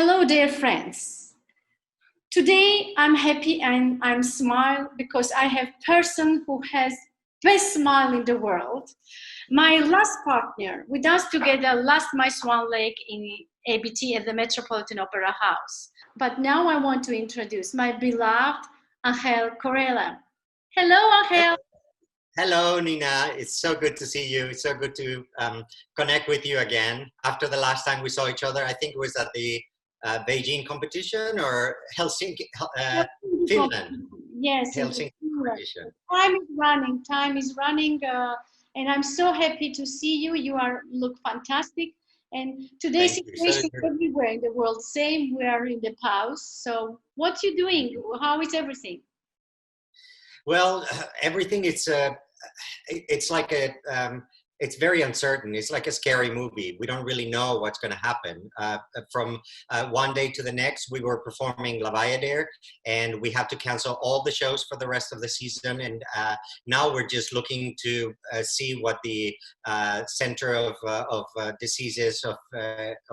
Hello, dear friends. Today I'm happy and I'm smile because I have person who has best smile in the world. My last partner, we danced together last my Swan Lake in ABT at the Metropolitan Opera House. But now I want to introduce my beloved Ángel Corella. Hello, Ángel. Hello, Nina. It's so good to see you. It's so good to connect with you again. After the last time we saw each other, I think it was at the Beijing competition or Helsinki, Finland. Yes, Helsinki competition. Time is running, and I'm so happy to see you. You look fantastic. And today's situation everywhere in the world, same. We are in the pause. So, what you doing? How is everything? Well, everything it's like it's very uncertain. It's like a scary movie. We don't really know what's going to happen. From one day to the next, we were performing La Bayadere, and we had to cancel all the shows for the rest of the season. And now we're just looking to see what the Center of Diseases of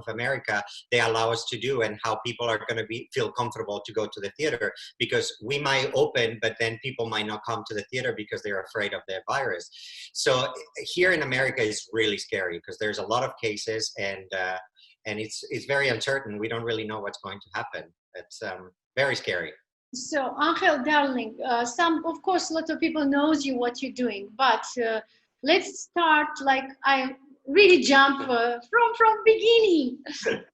America, they allow us to do, and how people are going to feel comfortable to go to the theater, because we might open, but then people might not come to the theater because they're afraid of the virus. So here in America is really scary because there's a lot of cases, and it's very uncertain. We don't really know what's going to happen. It's very scary. So, Angel, darling, of course, a lot of people knows you what you're doing, but let's start like I really jump from beginning,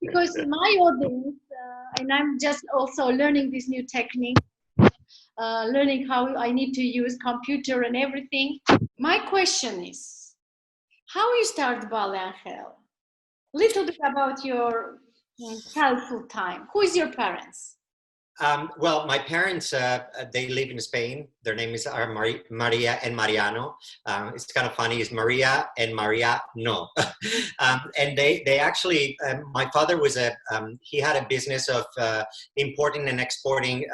because my audience and I'm just also learning this new technique, learning how I need to use computer and everything. My question is, how you start ballet, Angel? Little bit about your childhood time. Who is your parents? Well, my parents, they live in Spain. Their names are Maria and Mariano. It's kind of funny, it's Maria and Mariano. And they actually, my father was he had a business of importing and exporting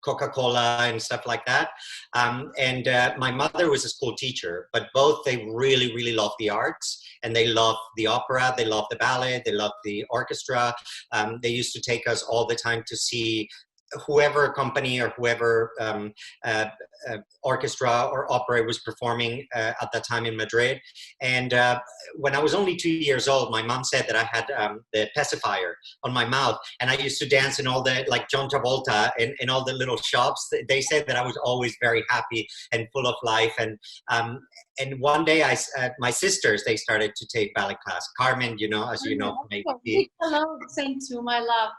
Coca-Cola and stuff like that. And my mother was a school teacher, but both, they really, really love the arts, and they love the opera, they love the ballet, they love the orchestra. They used to take us all the time to see whoever company or whoever orchestra or opera was performing at that time in Madrid. And when I was only 2 years old, my mom said that I had the pacifier on my mouth, and I used to dance in all the, like John Travolta, in all the little shops. They said that I was always very happy and full of life. And one day, my sisters, they started to take ballet class. Carmen, you know, as you know, maybe. Hello, same to my love.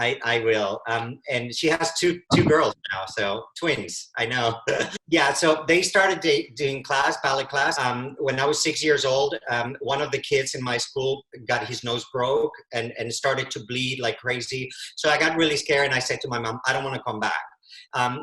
I will. And she has two girls now, so twins, I know. Yeah, so they started doing ballet class. When I was 6 years old, one of the kids in my school got his nose broke and started to bleed like crazy. So I got really scared, and I said to my mom, I don't want to come back.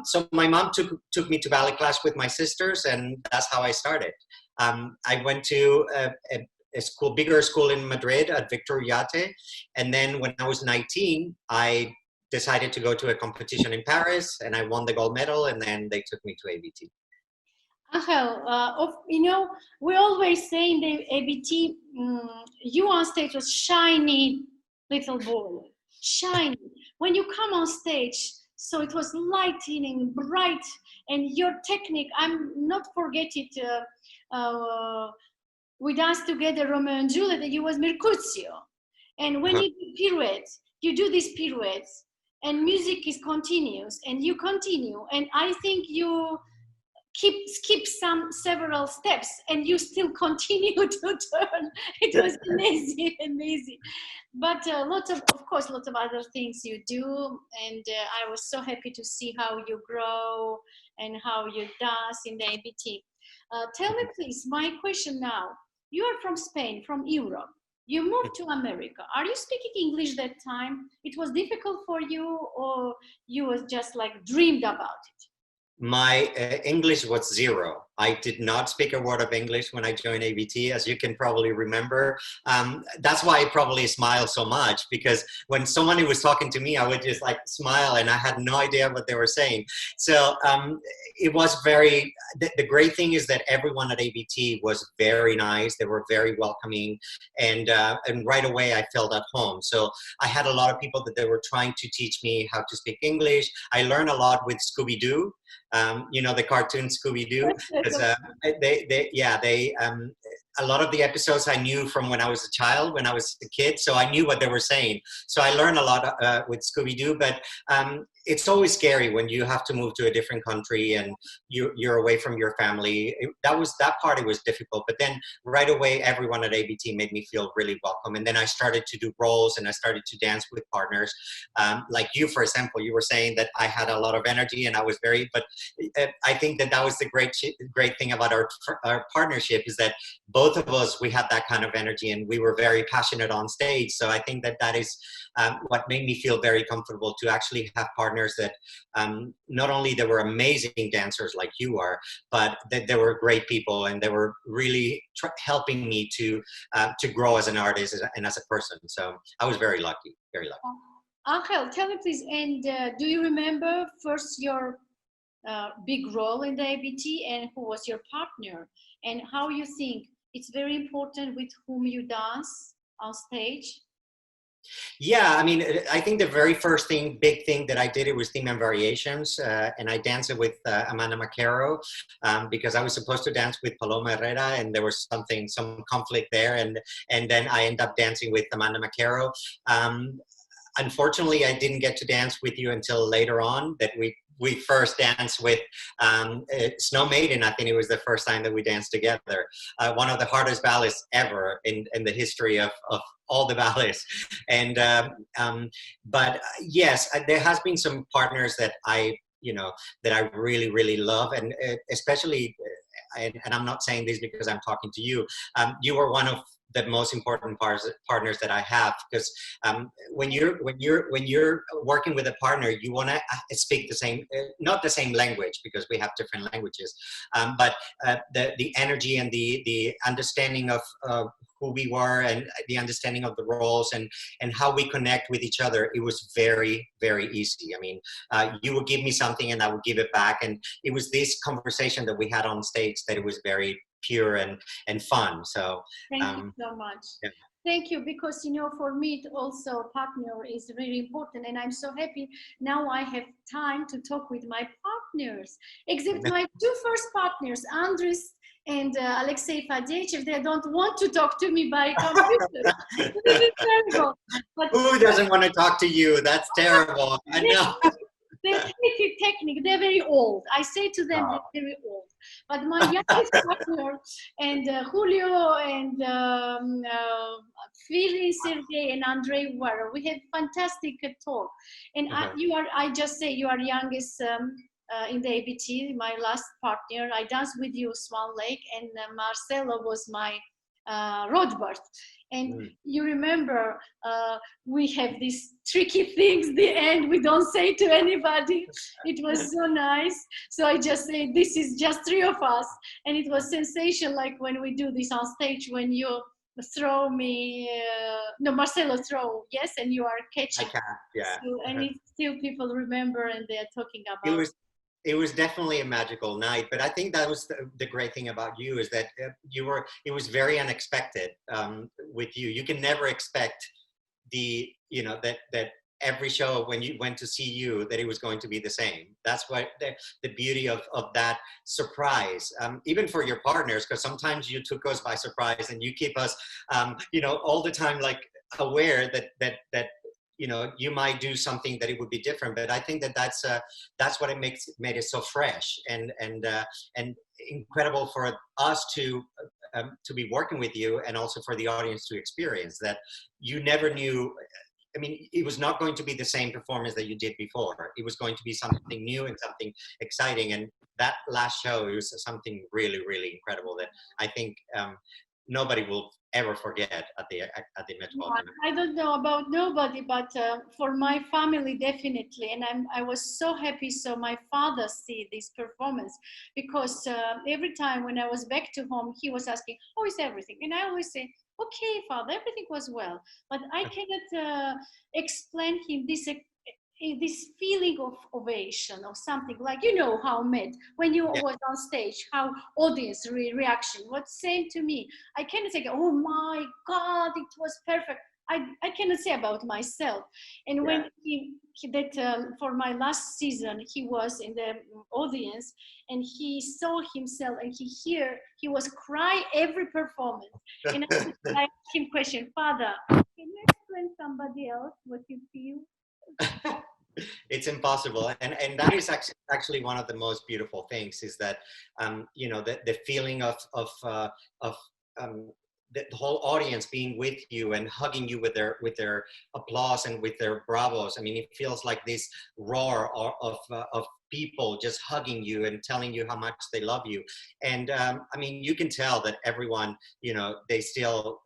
So my mom took me to ballet class with my sisters, and that's how I started. I went to a bigger school in Madrid at Victor Yate. And then when I was 19, I decided to go to a competition in Paris, and I won the gold medal, and then they took me to ABT. Angel, you know, we always say in the ABT, you on stage was shiny little boy, shiny. When you come on stage, so it was lightning, bright, and your technique, I'm not forget it, we danced together Romeo and Juliet, and you was Mercutio. And when you do pirouettes, you do these pirouettes, and music is continuous, and you continue. And I think you skip several steps, and you still continue to turn. It was amazing. But lots of course, lots of other things you do, and I was so happy to see how you grow and how you dance in the ABT. Tell me, please, my question now. You are from Spain, from Europe. You moved to America. Are you speaking English that time? It was difficult for you, or you was just like dreamed about it? My English was zero. I did not speak a word of English when I joined ABT, as you can probably remember. That's why I probably smile so much, because when somebody was talking to me, I would just like smile and I had no idea what they were saying. So it was very, the great thing is that everyone at ABT was very nice. They were very welcoming, and right away I felt at home. So I had a lot of people that they were trying to teach me how to speak English. I learned a lot with Scooby-Doo, you know, the cartoon Scooby-Doo, because a lot of the episodes I knew from when I was a child, when I was a kid, so I knew what they were saying. So I learned a lot with Scooby-Doo, but it's always scary when you have to move to a different country and you're away from your family. That part, it was difficult, but then right away, everyone at ABT made me feel really welcome. And then I started to do roles and I started to dance with partners. Like you, for example, you were saying that I had a lot of energy and I was but I think that was the great thing about our partnership, is that both of us, we had that kind of energy and we were very passionate on stage. So I think that is what made me feel very comfortable to actually have partners that not only they were amazing dancers like you are, but that they were great people and they were really helping me to grow as an artist and as a person. So I was very lucky, very lucky. Angel, tell me please, and do you remember first your big role in the ABT, and who was your partner, and how you think it's very important with whom you dance on stage? Yeah, I mean, I think the very first big thing that I did, it was theme and variations, and I danced it with Amanda Macaro, because I was supposed to dance with Paloma Herrera, and there was some conflict there, and then I ended up dancing with Amanda Macaro. Unfortunately, I didn't get to dance with you until later on. That we first danced with Snow Maiden. I think it was the first time that we danced together. One of the hardest ballets ever in the history of all the ballets. And but yes, there has been some partners that I really, really love, and especially, and I'm not saying this because I'm talking to you. You were one of the most important partners that I have, because when you're working with a partner, you want to speak the same, not the same language, because we have different languages, but the energy and the understanding of who we were and the understanding of the roles and how we connect with each other. It was very, very easy. I mean, you would give me something and I would give it back, and it was this conversation that we had on stage that it was very pure and fun. So thank you so much. Yeah. Thank you, because for me it also partner is very important, and I'm so happy now I have time to talk with my partners, except my two first partners, Andres and Alexei Fadechev. They don't want to talk to me by computer. This is terrible. But who doesn't want to talk to you? That's terrible. I know. They're technical. They're very old. I say to them, they're very old. But my youngest partner and Julio and Philly, Sergey and Andrei were. We had fantastic talk. And I just say you are youngest in the ABT, my last partner. I danced with you Swan Lake, and Marcelo was my Rodbert. And you remember, we have these tricky things, the end we don't say to anybody. It was so nice. So I just say, this is just three of us. And it was sensational, like when we do this on stage, when you throw me, no, Marcelo throw, yes, and you are catching. I can, yeah. So, and it still people remember, and they're talking about it was definitely a magical night, but I think that was the great thing about you, is that it was very unexpected with you. You can never expect that every show when you went to see you, that it was going to be the same. That's what the beauty of that surprise, even for your partners, because sometimes you took us by surprise and you keep us, all the time, like aware that you might do something that it would be different. But I think that's what made it so fresh and incredible for us to be working with you, and also for the audience to experience that. You never knew. I mean, it was not going to be the same performance that you did before. It was going to be something new and something exciting. And that last show, it was something really, really incredible that I think nobody will ever forget at the Metropolitan. I don't know about nobody, but for my family, definitely. And I was so happy. So my father see this performance, because every time when I was back to home, he was asking, "How is everything?" And I always say, "Okay, father, everything was well." But I cannot explain him this feeling of ovation or something, like, you know how Met, when you Yeah. was on stage, how audience reaction was same to me. I cannot say, "Oh my God, it was perfect." I cannot say about myself. And when Yeah. for my last season, he was in the audience, and he saw himself, and he was cry every performance. And I asked him question, "Father, can you explain somebody else what you feel?" It's impossible, and that is actually one of the most beautiful things, is that you know, the feeling of the whole audience being with you and hugging you with their applause and with their bravos. I mean, it feels like this roar of people just hugging you and telling you how much they love you. And I mean, you can tell that everyone, you know, they still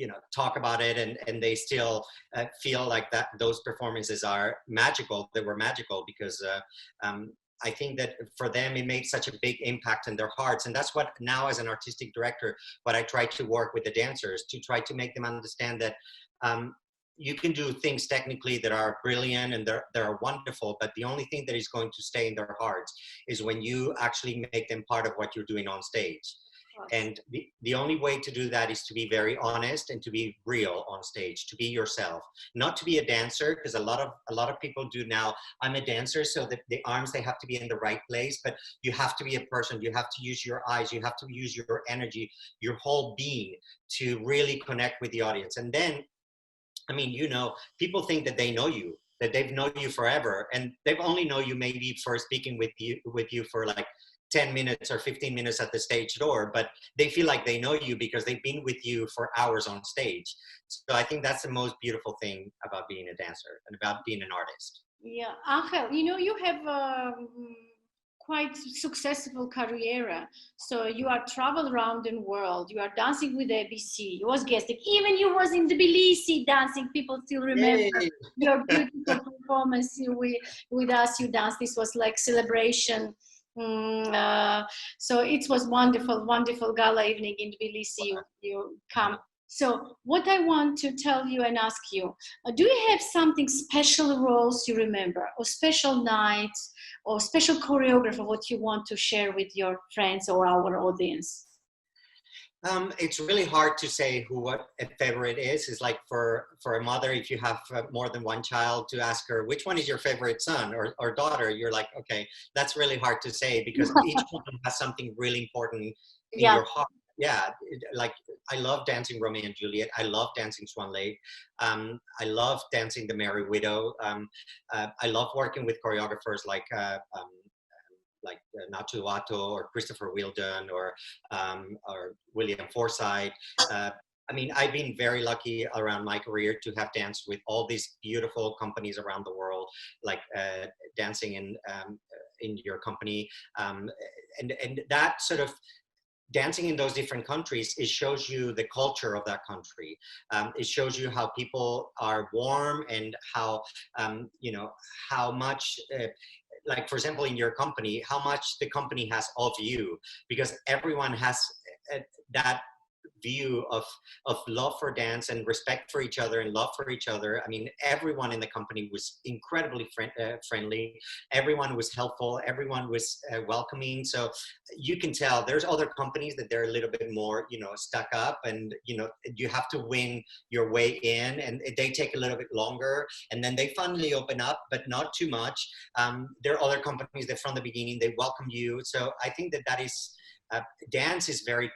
you know, talk about it, and they still feel like that those performances are magical. They were magical because I think that for them it made such a big impact in their hearts. And that's what now, as an artistic director, what I try to work with the dancers, to try to make them understand that you can do things technically that are brilliant and they're wonderful, but the only thing that is going to stay in their hearts is when you actually make them part of what you're doing on stage. And the only way to do that is to be very honest and to be real on stage, to be yourself, not to be a dancer, because a lot of people do now. I'm a dancer, so that the arms, they have to be in the right place, but you have to be a person. You have to use your eyes, you have to use your energy, your whole being, to really connect with the audience. And then, I mean, you know, people think that they know you, that they've known you forever, and they've only known you maybe for speaking with you for like 10 minutes or 15 minutes at the stage door, but they feel like they know you because they've been with you for hours on stage. So I think that's the most beautiful thing about being a dancer and about being an artist. Yeah, Angel, you know, you have quite successful career. So you are travel around the world. You are dancing with ABC. You was guesting. Even you was in Tbilisi dancing. People still remember Yay. your beautiful performance with us. You danced. This was like celebration. So it was wonderful, wonderful gala evening in Tbilisi. You come. So what I want to tell you and ask you, do you have something special roles you remember, or special nights, or special choreographer what you want to share with your friends or our audience? It's really hard to say what a favorite is. It's like for a mother, if you have more than one child, to ask her which one is your favorite son or daughter, you're like, okay, that's really hard to say, because each one has something really important in Yeah. your heart. Yeah, like I love dancing Romeo and Juliet. I love dancing Swan Lake. I love dancing The Merry Widow. I love working with choreographers like Nacho Watto or Christopher Wheeldon or William Forsythe. I mean, I've been very lucky around my career to have danced with all these beautiful companies around the world, like dancing in your company, and that sort of dancing in those different countries, it shows you the culture of that country. It shows you how people are warm, and how you know, how much like, for example, in your company, how much the company has of you, because everyone has that view of love for dance and respect for each other and love for each other. I mean, everyone in the company was incredibly friendly. Everyone was helpful. Everyone was welcoming. So you can tell there's other companies that they're a little bit more, you know, stuck up, and, you know, you have to win your way in, and they take a little bit longer, and then they finally open up, but not too much. There are other companies that from the beginning, they welcome you. So I think that is, dance is very,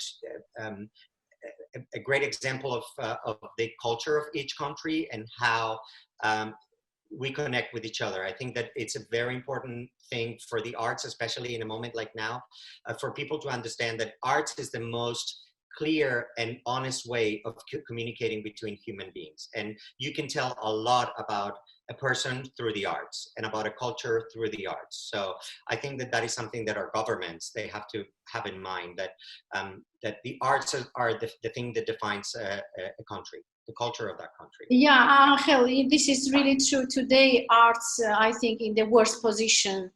a great example of the culture of each country, and how we connect with each other. I think that it's a very important thing for the arts, especially in a moment like now, for people to understand that arts is the most clear and honest way of communicating between human beings. And you can tell a lot about a person through the arts and about a culture through the arts. So I think that that is something that our governments, they have to have in mind, that that the arts are the thing that defines a country, the culture of that country. Yeah, Angel, this is really true. Today, arts, I think, in the worst position,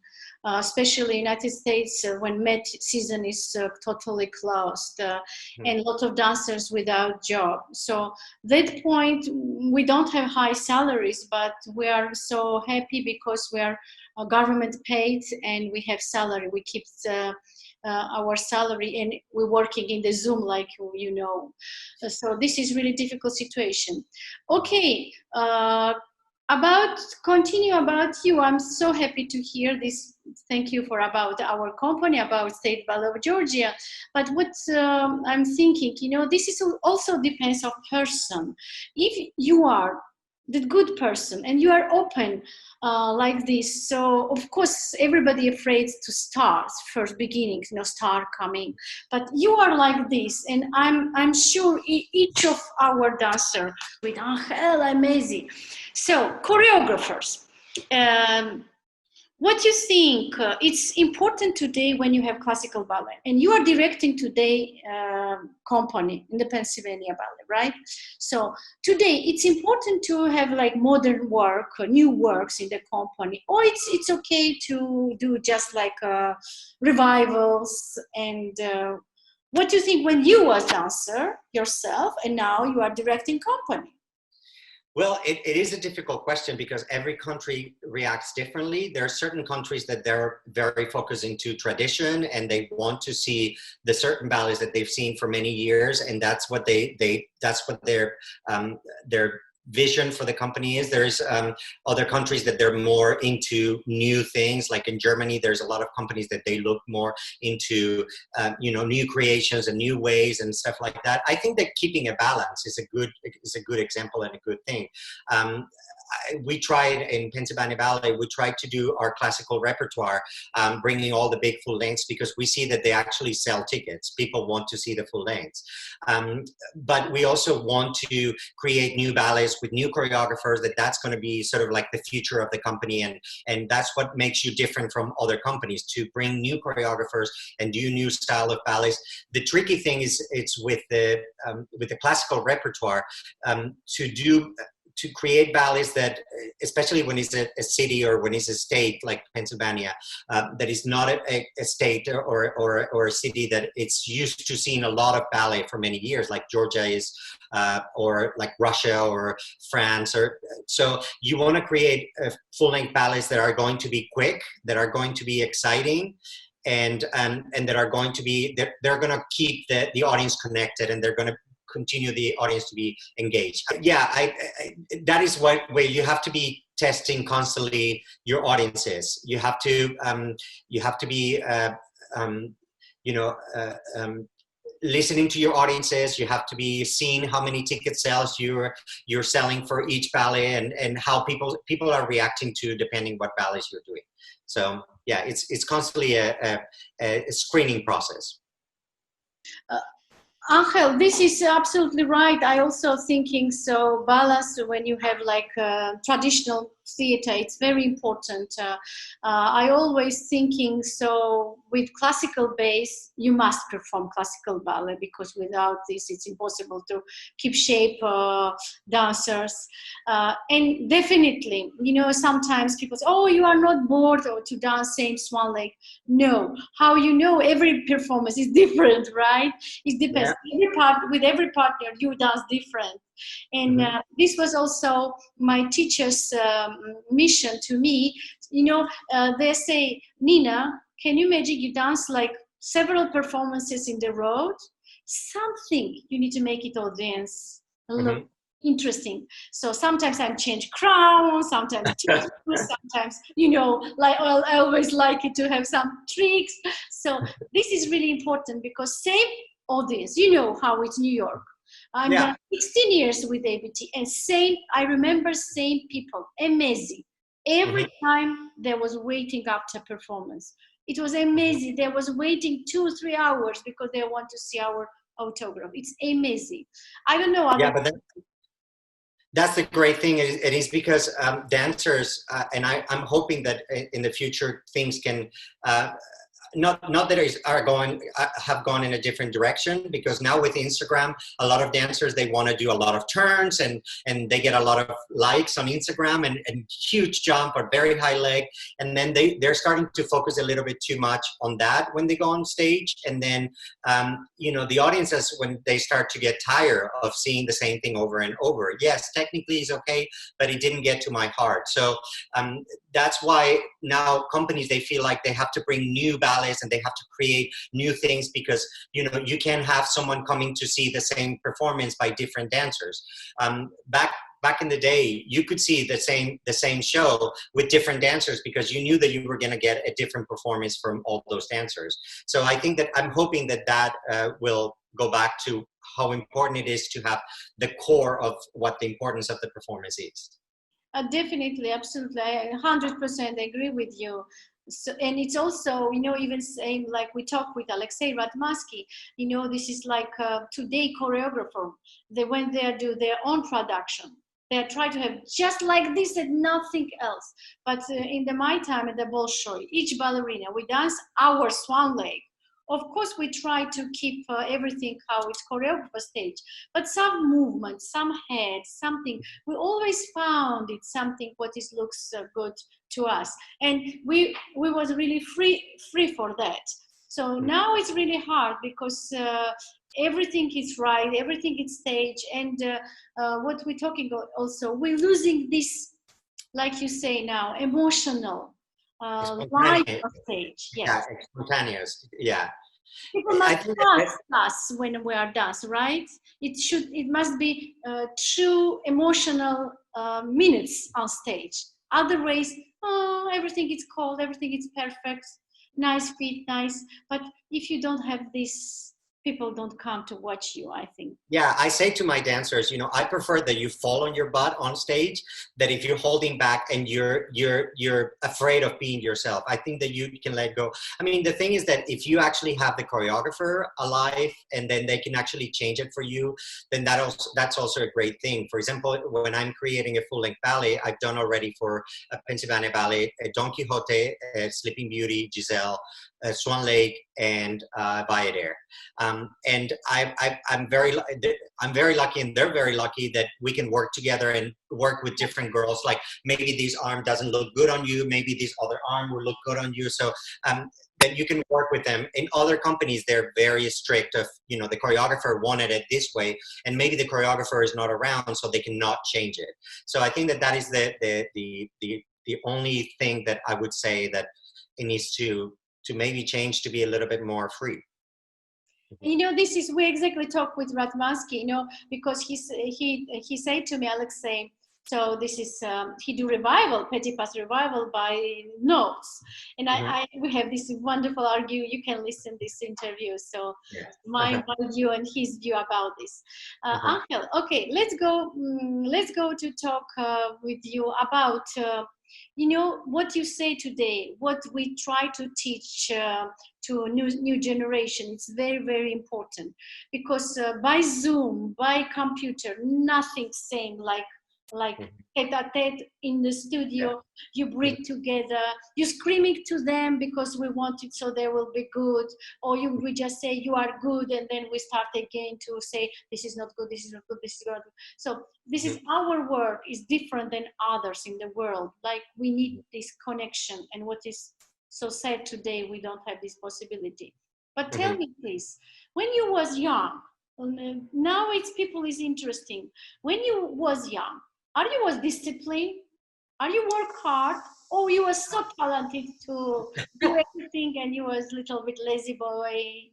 especially United States, when Met season is totally closed, and a lot of dancers without job. So that point, we don't have high salaries, but we are so happy because we are government paid and we have salary. We keep our salary, and we're working in the Zoom, like you know. So this is really difficult situation. Okay, continue about you. I'm so happy to hear this. Thank you for about our company, about State Ballet of Georgia. But what I'm thinking, you know, this is also depends on person. If you are the good person and you are open like this, so of course everybody afraid to start first beginnings, you know, start coming, but you are like this, and I'm sure each of our dancer with Angel, amazing. So choreographers, what you think it's important today when you have classical ballet and you are directing today company in the Pennsylvania Ballet, right? So today it's important to have like modern work, new works in the company, or it's okay to do just like revivals. And what do you think when you was dancer yourself and now you are directing company? Well, it is a difficult question because every country reacts differently. There are certain countries that they're very focused into tradition and they want to see the certain ballets that they've seen for many years, and that's what that's what their vision for the company is. There's other countries that they're more into new things. Like in Germany, there's a lot of companies that they look more into, you know, new creations and new ways and stuff like that. I think that keeping a balance is a good example and a good thing. We tried in Pennsylvania Ballet, we tried to do our classical repertoire, bringing all the big full lengths, because we see that they actually sell tickets. People want to see the full lengths. But we also want to create new ballets with new choreographers, that's going to be sort of like the future of the company. And that's what makes you different from other companies, to bring new choreographers and do new style of ballets. The tricky thing is it's with the classical repertoire, to create ballets that, especially when it's a city or when it's a state like Pennsylvania, that is not a state or a city that it's used to seeing a lot of ballet for many years, like Georgia is, or like Russia or France. So you want to create full-length ballets that are going to be quick, that are going to be exciting, and that are going to be, they're going to keep the audience connected, and they're going to continue the audience to be engaged. Yeah, that is where you have to be testing constantly your audiences. You have to be listening to your audiences. You have to be seeing how many ticket sales you're selling for each ballet, and how people are reacting to, depending what ballets you're doing. So yeah, it's constantly a screening process. Angel, this is absolutely right. I also thinking so balance when you have like traditional theater, it's very important. I always thinking so with classical base, you must perform classical ballet, because without this, it's impossible to keep shape dancers. And definitely, you know, sometimes people say, oh, you are not bored or to dance same swan leg. No, how you know, every performance is different, right? It depends. Yeah. With every partner, you dance different. And this was also my teacher's mission to me. You know, they say, Nina, can you imagine you dance like several performances in the road? Something you need to make it audience look interesting. So sometimes I change crown, sometimes sometimes, you know, like I always like it to have some tricks. So this is really important, because same audience, you know how it's New York. I'm 16 years with ABT, and I remember same people, amazing. Every time there was waiting after performance. It was amazing. They was waiting 2-3 hours because they want to see our autograph. It's amazing. I don't know. Yeah, but that's the great thing. It is because dancers, and I'm hoping that in the future things can not that have gone in a different direction, because now with Instagram, a lot of dancers, they want to do a lot of turns and they get a lot of likes on Instagram and huge jump or very high leg, and then they're starting to focus a little bit too much on that when they go on stage, and then you know, the audiences, when they start to get tired of seeing the same thing over and over. Yes, technically it's okay, but it didn't get to my heart. So that's why now companies, they feel like they have to bring new ballets and they have to create new things, because you know, you can't have someone coming to see the same performance by different dancers. Back in the day, you could see the same show with different dancers, because you knew that you were going to get a different performance from all those dancers. So I think that I'm hoping that will go back to how important it is to have the core of what the importance of the performance is. Definitely, absolutely, I 100% agree with you. So, and it's also, you know, even same like we talked with Alexei Ratmansky, you know, this is like today choreographer. They went there, do their own production. They try to have just like this and nothing else. But in my time at the Bolshoi, each ballerina, we dance our swan leg. Of course, we try to keep everything how it's choreographed on stage, but some movement, some head, something, we always found it something what is looks good to us, and we was really free for that. So now it's really hard, because everything is right, everything is stage, and what we're talking about also, we're losing this, like you say now, emotional light of stage. Yes. Yeah, spontaneous. Yeah. People must trust us when we are dance, right? It must be true emotional minutes on stage. Otherwise, oh, everything is cold, everything is perfect, nice feet, nice. But if you don't have this, people don't come to watch you, I think. Yeah, I say to my dancers, you know, I prefer that you fall on your butt on stage, that if you're holding back and you're afraid of being yourself, I think that you can let go. I mean, the thing is that if you actually have the choreographer alive and then they can actually change it for you, then that's also a great thing. For example, when I'm creating a full-length ballet, I've done already for a Pennsylvania Ballet, a Don Quixote, a Sleeping Beauty, Giselle, Swan Lake, and Bayadere. And I'm very lucky, and they're very lucky that we can work together and work with different girls. Like maybe this arm doesn't look good on you, maybe this other arm will look good on you. So that you can work with them. In other companies, they're very strict of, you know, the choreographer wanted it this way, and maybe the choreographer is not around, so they cannot change it. So I think that is the only thing that I would say that it needs to maybe change, to be a little bit more free. You know, this is, we exactly talk with Ratmansky, you know, because he said to me, Alexei, so this is, he do revival, Petit Pas revival by notes. And we have this wonderful argue, you can listen this interview. So my view and his view about this. Ángel, okay, let's go to talk with you about, you know, what you say today, what we try to teach to a new generation. It's very, very important, because by Zoom, by computer, nothing same like tete-a-tete in the studio. You breathe together, you screaming to them because we want it so they will be good, or we just say you are good, and then we start again to say this is not good, this is not good, this is not good. So this is, our work is different than others in the world. Like, we need this connection, and what is so sad today, we don't have this possibility. But tell me please, when you was young, now it's people is interesting, when you was young, are you was disciplined? Are you work hard? Or you were so talented to do everything and you was a little bit lazy boy?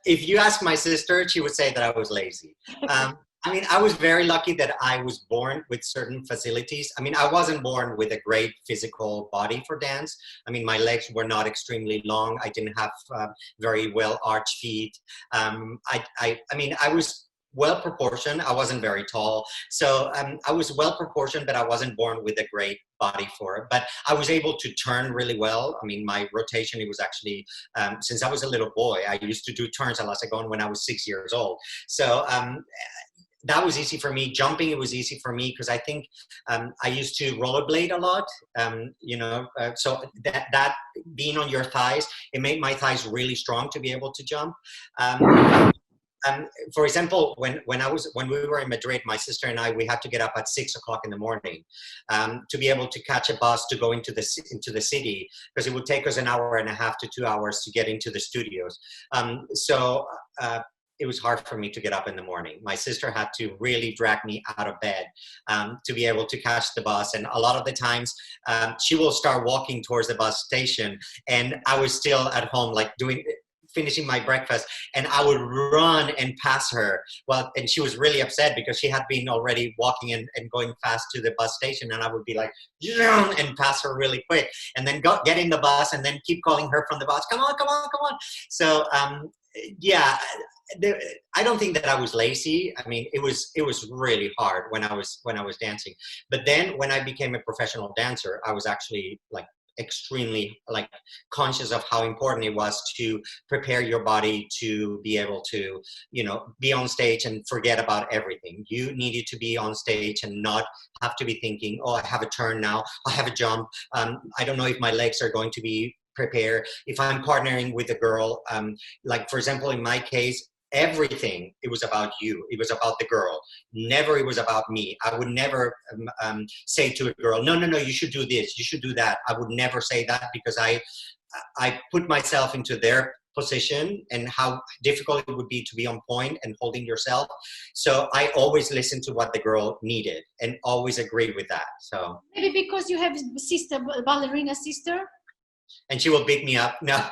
If you ask my sister, she would say that I was lazy. I mean, I was very lucky that I was born with certain facilities. I mean, I wasn't born with a great physical body for dance. I mean, my legs were not extremely long. I didn't have very well arched feet. I mean, I was well proportioned. I wasn't very tall, so I was well proportioned, but I wasn't born with a great body for it. But I was able to turn really well. I mean, my rotation, it was actually since I was a little boy, I used to do turns a la seconde when I was 6 years old. So that was easy for me. Jumping, it was easy for me because I think I used to rollerblade a lot. So that being on your thighs, it made my thighs really strong to be able to jump. For example, when we were in Madrid, my sister and I, we had to get up at 6 o'clock in the morning to be able to catch a bus to go into the city, because it would take us an hour and a half to 2 hours to get into the studios. It was hard for me to get up in the morning. My sister had to really drag me out of bed to be able to catch the bus. And a lot of the times she will start walking towards the bus station and I was still at home, like finishing my breakfast, and I would run and pass her. Well, and she was really upset because she had been already walking and going fast to the bus station, and I would be like, and pass her really quick, and then get in the bus and then keep calling her from the bus, come on, come on, come on. So yeah, I don't think that I was lazy. I mean, it was really hard when I was dancing. But then when I became a professional dancer, I was actually like extremely like conscious of how important it was to prepare your body to be able to, be on stage and forget about everything. You needed to be on stage and not have to be thinking, oh, I have a turn now, I have a jump, I don't know if my legs are going to be prepared. If I'm partnering with a girl, like for example, in my case, everything, it was about you. It was about the girl. Never it was about me. I would never say to a girl, no, you should do this, you should do that. I would never say that because I put myself into their position and how difficult it would be to be on point and holding yourself. So I always listened to what the girl needed and always agreed with that. So maybe because you have sister, ballerina sister? And she will beat me up. No,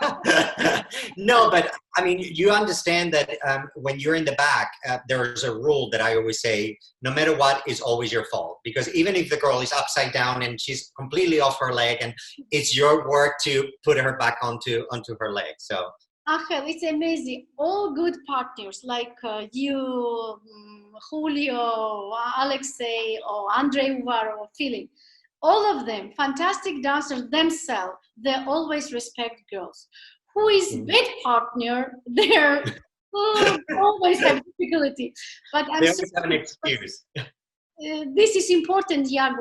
no, but I mean, you understand that when you're in the back, there's a rule that I always say, no matter what, is always your fault. Because even if the girl is upside down and she's completely off her leg, and it's your work to put her back onto her leg. So Ángel, it's amazing. All good partners like you, Julio, Alexei, or Andrei Uvar, or Philip. All of them, fantastic dancers themselves, they always respect girls. Who is bad partner, they're always have difficulty. But they always have an excuse. This is important, young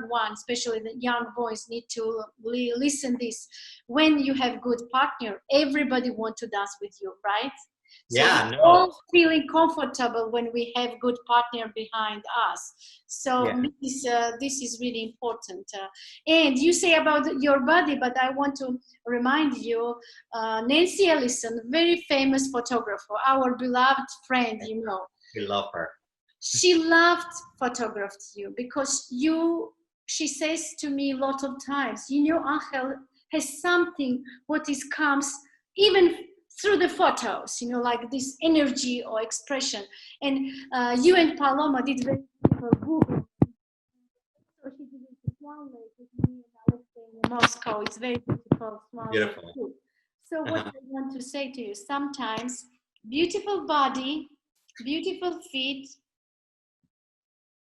one, especially the young boys need to listen this. When you have good partner, everybody want to dance with you, right? So yeah, we're no. all feeling comfortable when we have good partner behind us. So yeah. This is really important. And you say about your body, but I want to remind you, Nancy Ellison, very famous photographer, our beloved friend, We love her. She loved photographed you because she says to me a lot of times, Ángel has something what comes even through the photos, like this energy or expression. And you and Paloma did very beautiful Google. So she did it one way with me and Alexei in Moscow. It's very beautiful. Beautiful. So what I want to say to you, sometimes beautiful body, beautiful feet,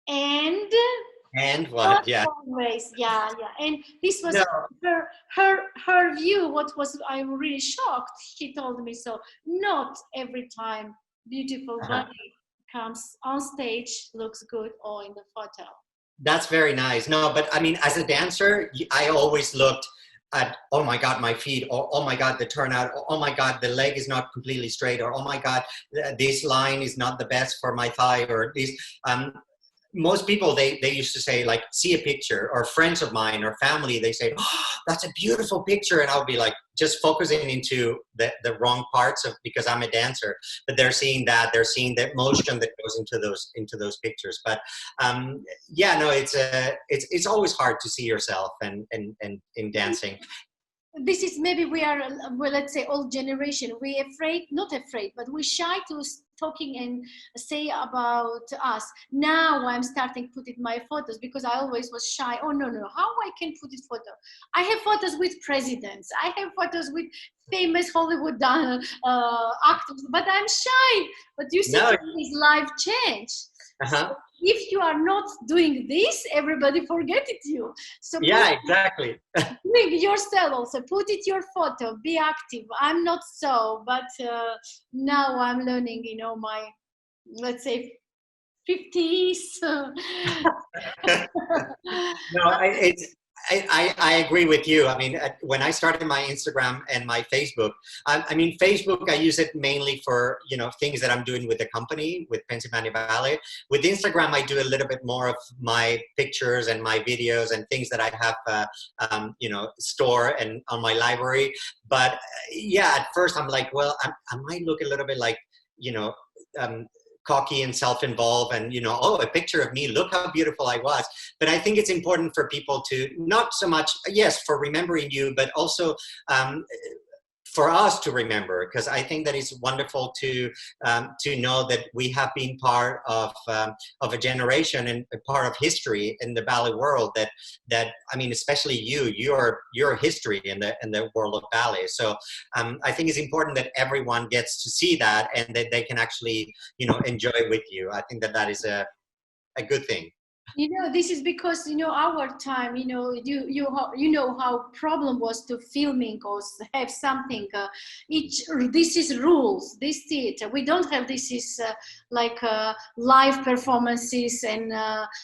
and what? Yeah. Always, yeah. And this was her view. I'm really shocked. She told me so. Not every time beautiful body comes on stage looks good or in the photo. That's very nice. No, but I mean, as a dancer, I always looked at, oh my God, my feet, or oh my God, the turnout, or oh my God, the leg is not completely straight, or oh my God, this line is not the best for my thigh, or this. Most people, they used to say, like, see a picture, or friends of mine or family, they say, oh, that's a beautiful picture. And I'll be like, just focusing into the wrong parts of, because I'm a dancer, but they're seeing that motion that goes into those pictures. But yeah, no, it's always hard to see yourself and in dancing. This is maybe we are, well, let's say old generation. We're afraid, not afraid, but we're shy talking and say about us. Now I'm starting putting my photos because I always was shy. Oh no, no, how I can put it photo? I have photos with presidents. I have photos with famous Hollywood actors, but I'm shy. But you see, No. his life change. Uh-huh. So if you are not doing this, everybody forget it you. So yeah, exactly. doing yourself also, put it your photo, be active. I'm not so, but now I'm learning, you know, my, let's say, 50s. No, I agree with you. I mean, when I started my Instagram and my Facebook, I mean, Facebook, I use it mainly for, you know, things that I'm doing with the company, with Pennsylvania Ballet. With Instagram, I do a little bit more of my pictures and my videos and things that I have, you know, store and on my library. But yeah, at first I'm like, well, I might look a little bit like, you know, cocky and self-involved and, you know, oh, a picture of me, look how beautiful I was. But I think it's important for people to not so much, yes, for remembering you, but also for us to remember, because I think that it's wonderful to know that we have been part of a generation and a part of history in the ballet world. That I mean, especially your history in the world of ballet. So I think it's important that everyone gets to see that and that they can actually, you know, enjoy with you. I think that is a good thing. You know, this is because, you know, our time, you know, you know how problem was to filming or have something. This is rules. This theater we don't have. This is like live performances and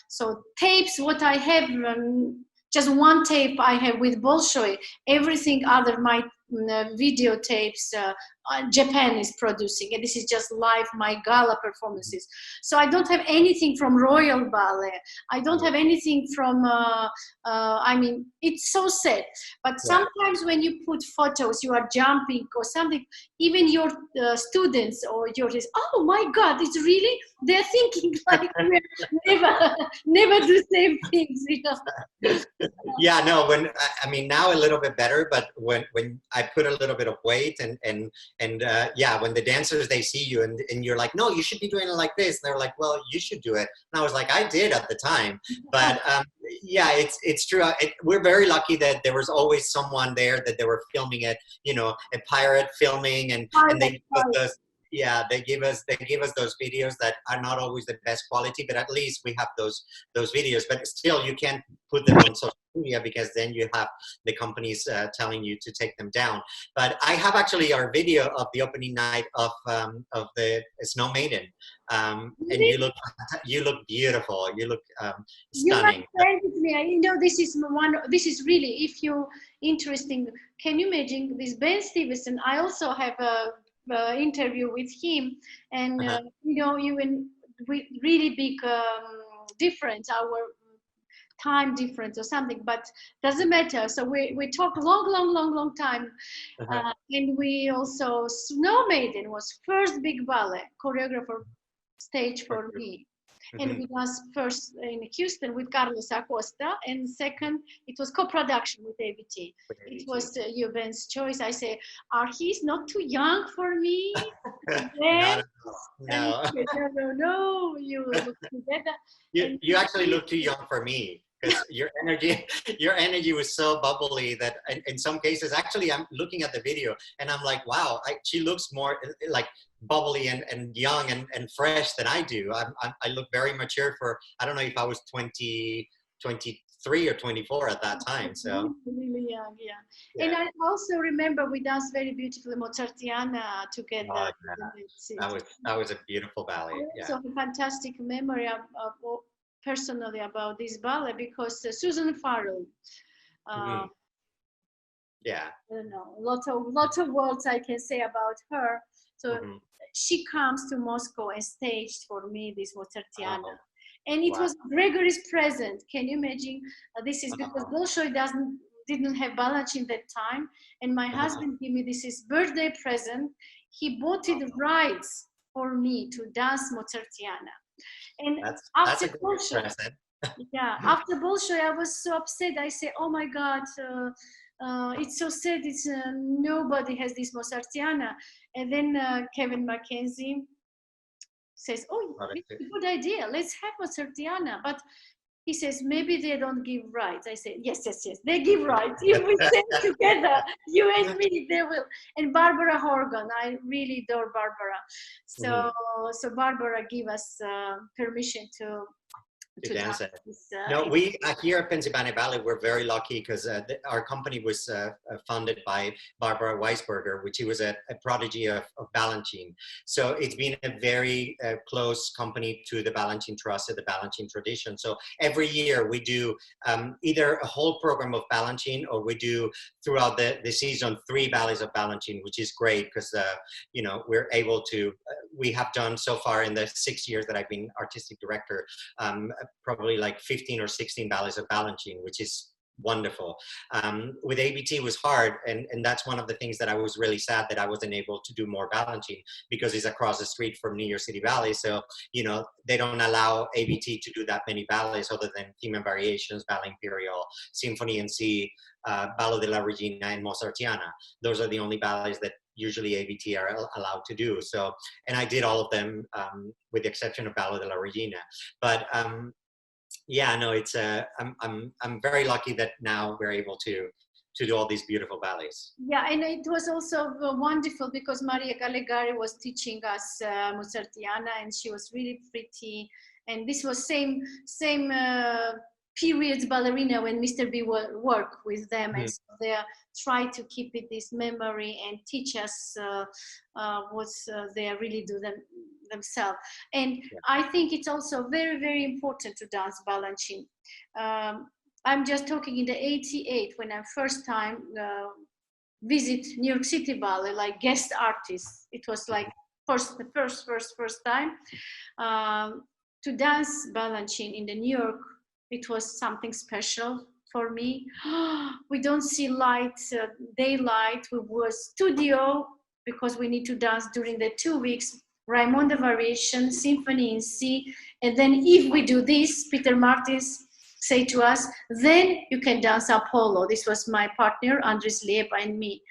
so tapes. What I have, just one tape I have with Bolshoi. Everything other my videotapes. Japan is producing, and this is just live my gala performances. So I don't have anything from Royal Ballet. I don't have anything from. I mean, it's so sad. But sometimes when you put photos, you are jumping or something. Even your students or your oh my God, it's really they're thinking like never do same things, you know. Yeah, no, when I mean now a little bit better, but when I put a little bit of weight and yeah, when the dancers they see you and you're like, no, you should be doing it like this, and they're like, well, you should do it, and I was like, I did at the time, but yeah, it's true. We're very lucky that there was always someone there that they were filming it, you know, a pirate filming, and they give us those, yeah, they give us those videos that are not always the best quality, but at least we have those videos. But still, you can't put them on social media because then you have the companies telling you to take them down. But I have actually our video of the opening night of the Snow Maiden, and you look beautiful. You look stunning. You must with me. You know, this is one. This is really, if you interesting. Can you imagine this Ben Stevenson? I also have a interview with him, and you know, even with really big difference, our time difference or something, but doesn't matter. So we talk long time, and we also Snow Maiden was first big ballet choreographer stage for me. And we was first in Houston with Carlos Acosta, and second, it was co-production with ABT. It was Ben's choice. I say, he's not too young for me? No. No, you look together. You actually look too young for me. Because your energy was so bubbly that in some cases, actually, I'm looking at the video and I'm like, wow, she looks more like bubbly and young and fresh than I do. I look very mature for, I don't know if I was 23 or 24 at that time. So really young, yeah. And I also remember we danced very beautifully Mozartiana together. Oh, yeah. That was a beautiful ballet. Yeah. So a fantastic memory of personally about this ballet because Susan Farrell. Yeah. I don't know, lot of words I can say about her. So she comes to Moscow and staged for me this Mozartiana. And it was Gregory's present. Can you imagine? This is because Bolshoi didn't have balance in that time. And my husband gave me this is birthday present. He bought it rights for me to dance Mozartiana. And after Bolshoi, after Bolshoi, I was so upset. I say, oh my God, it's so sad. It's nobody has this Mozartiana. And then Kevin Mackenzie says, oh, Product. it's a good idea. Let's have a Sertiana. But he says, maybe they don't give rights. I say, yes, yes, yes, they give rights. If we stand together, you and me, they will. And Barbara Horgan, I really adore Barbara. So, so Barbara gave us permission to dance it. This, no, we here at Pennsylvania Ballet, we're very lucky because our company was funded by Barbara Weisberger, which he was a prodigy of Balanchine. So it's been a very close company to the Balanchine Trust and the Balanchine tradition. So every year we do either a whole program of Balanchine, or we do throughout the season 3 ballets of Balanchine, which is great because you know, we're able to. We have done so far in the 6 years that I've been artistic director, probably like 15 or 16 ballets of Balanchine, which is wonderful. With ABT it was hard, and that's one of the things that I was really sad that I wasn't able to do more Balanchine, because it's across the street from New York City Ballet. So, you know, they don't allow ABT to do that many ballets other than Theme and Variations, Ballet Imperial, Symphony in C, Ballo della Regina, and Mozartiana. Those are the only ballets that usually ABT are allowed to do. So, and I did all of them with the exception of Ballo della Regina. But yeah, no, it's I'm very lucky that now we're able to do all these beautiful ballets. Yeah, and it was also wonderful because Maria Gallegari was teaching us Mozartiana, and she was really pretty. And this was same periods ballerina when Mr. B worked with them, and so they try to keep it this memory and teach us what they really do themselves. And I think it's also very, very important to dance Balanchine. I'm just talking in the 88 when I first time visit New York City Ballet like guest artist. It was like the first time to dance Balanchine in the New York. It was something special for me. We don't see light, daylight. We were studio because we need to dance during the 2 weeks. Raimonda Variation, Symphony in C. And then if we do this, Peter Martins say to us, then you can dance Apollo. This was my partner, Andres Liepa, and me.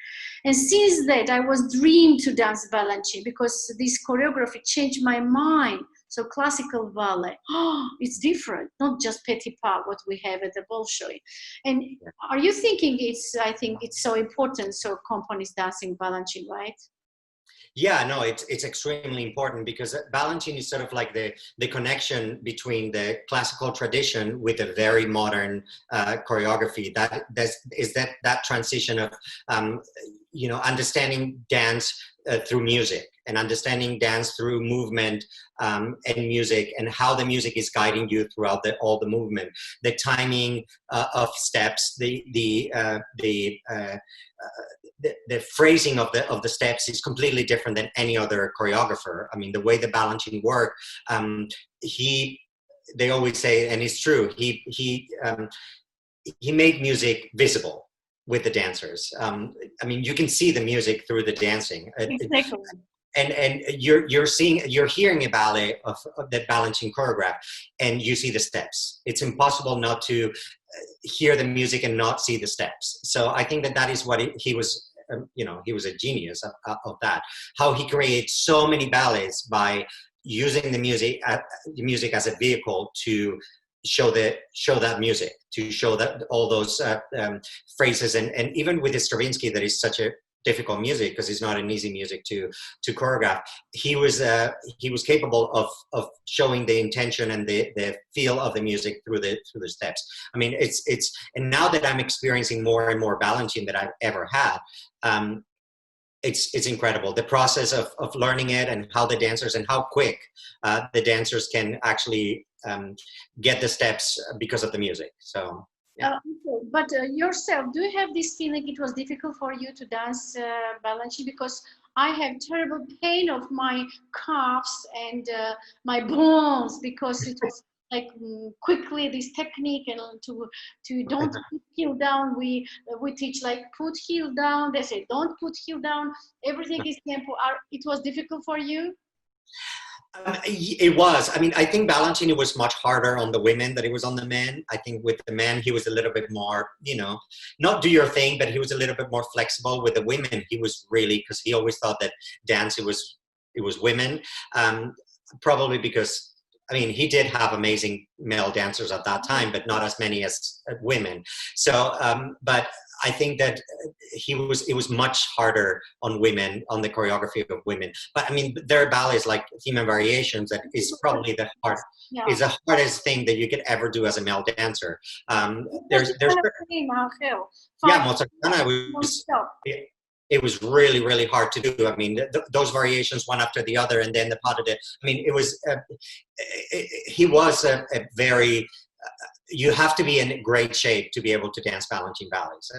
And since that, I was dreamed to dance Balanchine because this choreography changed my mind. So classical ballet, it's different, not just petit pas, what we have at the Bolshoi. And are you thinking I think it's so important, so companies dancing Balanchine, right? Yeah, no, it's extremely important because Balanchine is sort of like the connection between the classical tradition with a very modern choreography. That transition of you know, understanding dance through music and understanding dance through movement and music, and how the music is guiding you throughout all the movement, the timing of steps, the phrasing of the steps is completely different than any other choreographer. I mean, the way the Balanchine work, they always say, and it's true, he made music visible with the dancers. I mean, you can see the music through the dancing. Exactly. And you're hearing a ballet of that Balanchine choreograph, and you see the steps. It's impossible not to hear the music and not see the steps. So I think that is what he was. You know, he was a genius of that. How he creates so many ballets by using the music as a vehicle to show that music, to show that all those phrases, and even with the Stravinsky, that is such a difficult music because it's not an easy music to choreograph. He was capable of showing the intention and the feel of the music through the steps. I mean, it's and now that I'm experiencing more and more Balanchine than I've ever had, it's incredible, the process of learning it, and how the dancers and how quick the dancers can actually get the steps because of the music. So. Yeah. But yourself, do you have this feeling it was difficult for you to dance Balanchine? Because I have terrible pain of my calves and my bones, because it was like quickly this technique, and to don't put heel down. We teach like put heel down. They say don't put heel down. Everything is tempo. It was difficult for you? It was. I mean, I think Balanchine was much harder on the women than it was on the men. I think with the men, he was a little bit more, you know, not do your thing, but he was a little bit more flexible. With the women, he was really, because he always thought that dance, it was women. probably because, I mean, he did have amazing male dancers at that time, but not as many as women. So, but I think that it was much harder on women, on the choreography of women. But I mean, there are ballets like Theme and Variations that is probably is the hardest thing that you could ever do as a male dancer. There's yeah, Mozart was, it was really, really hard to do. I mean, those variations one after the other, and then the pas de deux. I mean, it was, he was a very, you have to be in great shape to be able to dance Balanchine ballets.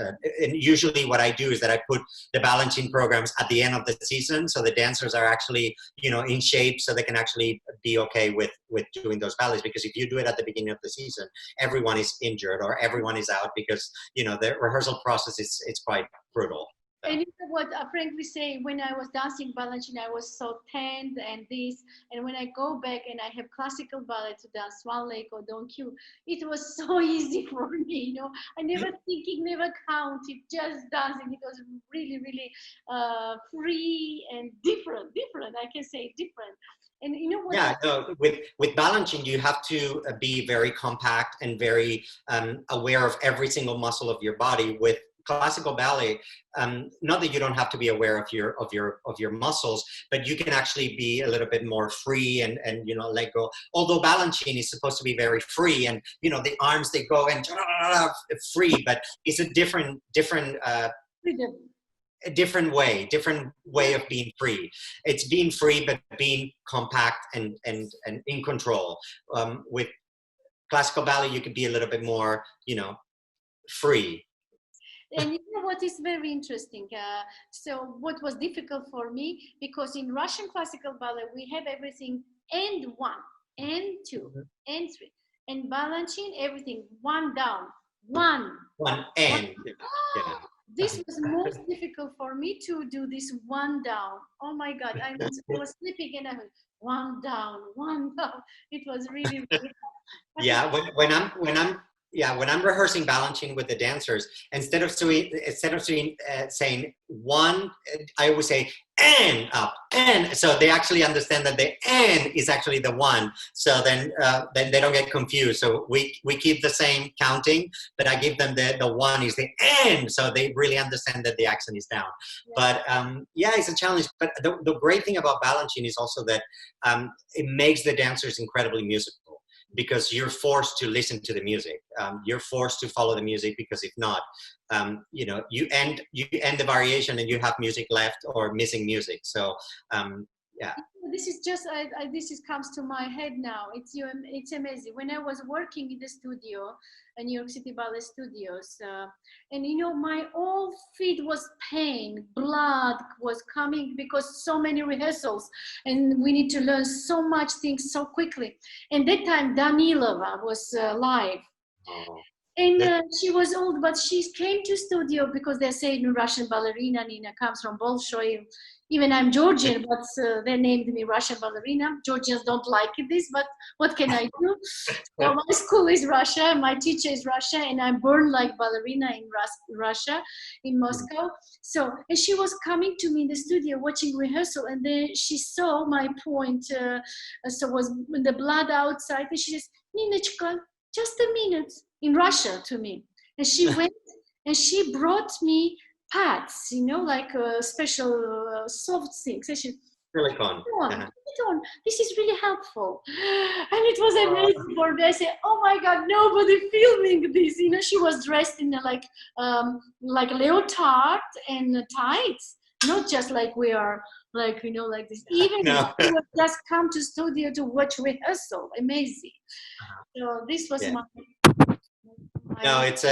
And usually what I do is that I put the Balanchine programs at the end of the season, so the dancers are actually, you know, in shape, so they can actually be okay with doing those ballets. Because if you do it at the beginning of the season, everyone is injured or everyone is out, because, you know, the rehearsal process it's quite brutal. And you know what, frankly say, when I was dancing Balanchine, I was so tense and this, and when I go back and I have classical ballet to dance Swan Lake or Don Q, it was so easy for me, you know. I never thinking, never counted, just dancing. It was really, really free and different, I can say different. And you know what? Yeah, no, with Balanchine, you have to be very compact and very aware of every single muscle of your body. With classical ballet, not that you don't have to be aware of your muscles, but you can actually be a little bit more free and you know, let go. Although Balanchine is supposed to be very free, and you know, the arms, they go and free, but it's a different way of being free. It's being free, but being compact and in control. With classical ballet, you could be a little bit more, you know, free. And you know what is very interesting? So what was difficult for me, because in Russian classical ballet, we have everything and one, and two, and three. And Balanchine, everything, one down, one. And. Yeah. This was most difficult for me to do this one down. Oh my God, I was sleeping and I went one down, one down. It was really, really hard. Yeah, when I'm rehearsing Balanchine with the dancers, instead of saying one, I always say and up, and, so they actually understand that the and is actually the one. So then they don't get confused. So we keep the same counting, but I give them the one is the and, so they really understand that the accent is down. Yeah. But yeah, it's a challenge. But the great thing about Balanchine is also that it makes the dancers incredibly musical, because you're forced to listen to the music. You're forced to follow the music, because if not, you know, you end the variation and you have music left or missing music. So yeah. This is just, comes to my head now. It's amazing. When I was working in the studio, New York City Ballet Studios, and you know, my whole feet was pain, blood was coming, because so many rehearsals, and we need to learn so much things so quickly. And that time, Danilova was live. Oh. And she was old, but she came to studio because they say Russian ballerina, Nina comes from Bolshoi. Even I'm Georgian, but they named me Russian ballerina. Georgians don't like this, but what can I do? So my school is Russia, my teacher is Russia, and I'm born like ballerina in Russia, in Moscow. So, and she was coming to me in the studio watching rehearsal, and then she saw my point, so was the blood outside, and she says, Ninочка, just a minute, in Russia to me. And she went and she brought me pads, you know, like special soft things. And she, really fun. This is really helpful. And it was amazing for me. I said, oh my God, nobody filming this. You know, she was dressed in like leotard and tights, not just like we are, like, you know, like this. Even if you would just come to studio to watch rehearsal, amazing. So this was my no, it's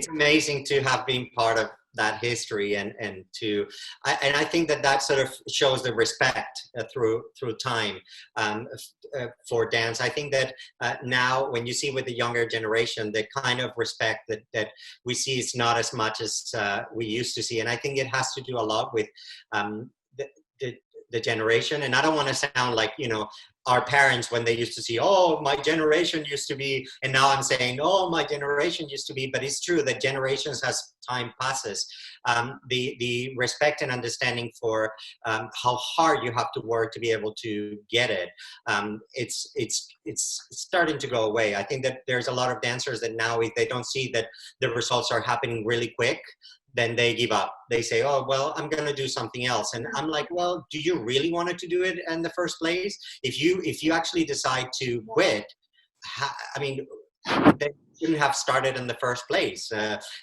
amazing to have been part of that history, and I think that sort of shows the respect through time for dance. I think that now when you see with the younger generation, the kind of respect that we see is not as much as we used to see, and I think it has to do a lot with the generation. And I don't want to sound like, you know, our parents, when they used to see, oh, my generation used to be, and now I'm saying, oh, my generation used to be, but it's true that generations as time passes, the respect and understanding for how hard you have to work to be able to get it, it's starting to go away. I think that there's a lot of dancers that now, if they don't see that the results are happening really quick, then they give up. They say, oh, well, I'm going to do something else. And I'm like, well, do you really want to do it in the first place? If you actually decide to quit, I mean, then you shouldn't have started in the first place.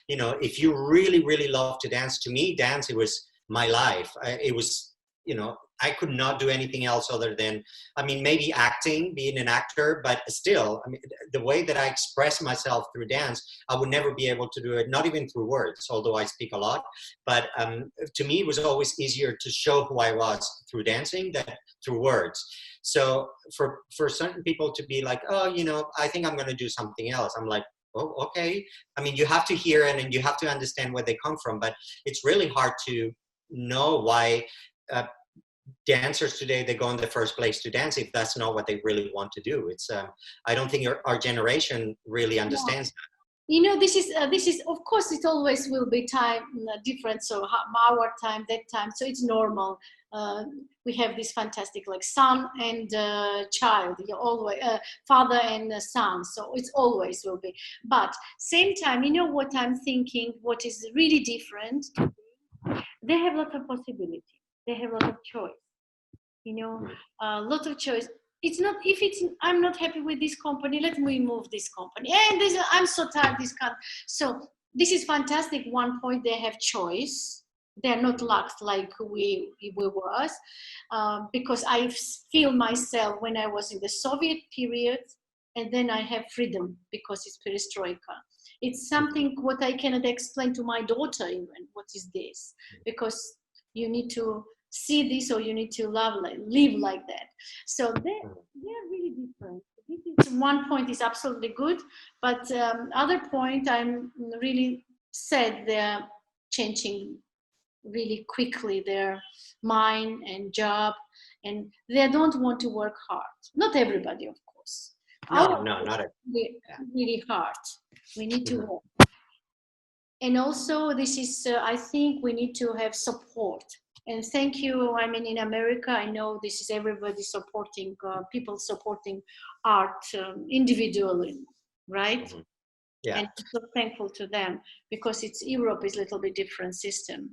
You know, if you really, really love to dance, to me, dance, it was my life. It was, you know, I could not do anything else other than, I mean, maybe acting, being an actor, but still, I mean, the way that I express myself through dance, I would never be able to do it, not even through words, although I speak a lot. But to me, it was always easier to show who I was through dancing than through words. So for certain people to be like, oh, you know, I think I'm going to do something else. I'm like, oh, okay. I mean, you have to hear it and you have to understand where they come from, but it's really hard to know why dancers today, they go in the first place to dance if that's not what they really want to do. It's I don't think our generation really understands that. You know, this is of course it always will be time different, so our time, that time, so it's normal. We have this fantastic like son and child, you always father and son, so it's always will be. But same time, you know what I'm thinking, what is really different, they have a lot of possibility, they have a lot of choice, you know, a lot of choice. It's not, if it's, I'm not happy with this company, let me move this company. And this, I'm so tired, this country. So this is fantastic. One point, they have choice. They're not locked like we was. Because I feel myself when I was in the Soviet period, and then I have freedom because it's perestroika. It's something what I cannot explain to my daughter even, what is this? Because you need to see this, or you need to live like that. So they're really different. This is one point is absolutely good, but other point I'm really sad they're changing really quickly their mind and job, and they don't want to work hard. Not everybody, of course. No, not really, really hard. We need to work. And also this is, I think we need to have support. And thank you. I mean, in America, I know this is everybody supporting, people supporting art individually, right? Mm-hmm. Yeah. And I'm so thankful to them, because it's Europe is a little bit different system.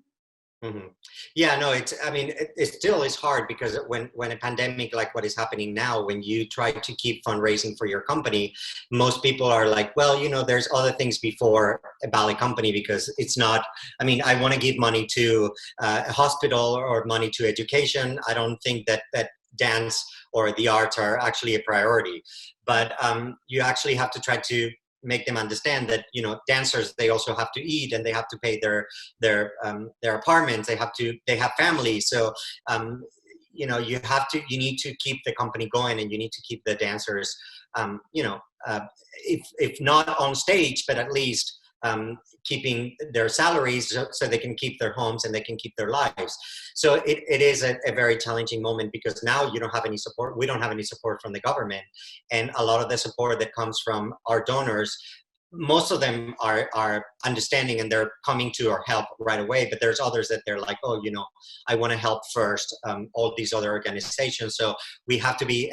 Mm-hmm. Yeah, no, it's, I mean, it still is hard, because when a pandemic like what is happening now, when you try to keep fundraising for your company, most people are like, well, you know, there's other things before a ballet company, because it's not, I mean, I want to give money to a hospital or money to education. I don't think that dance or the arts are actually a priority, but you actually have to try to make them understand that, you know, dancers, they also have to eat, and they have to pay their apartments, they have families. So you know, you need to keep the company going, and you need to keep the dancers you know, if not on stage, but at least keeping their salaries so they can keep their homes and they can keep their lives. So it is a very challenging moment, because now you don't have any support. We don't have any support from the government. And a lot of the support that comes from our donors, most of them are understanding, and they're coming to our help right away. But there's others that they're like, oh, you know, I want to help first, all these other organizations. So we have to be,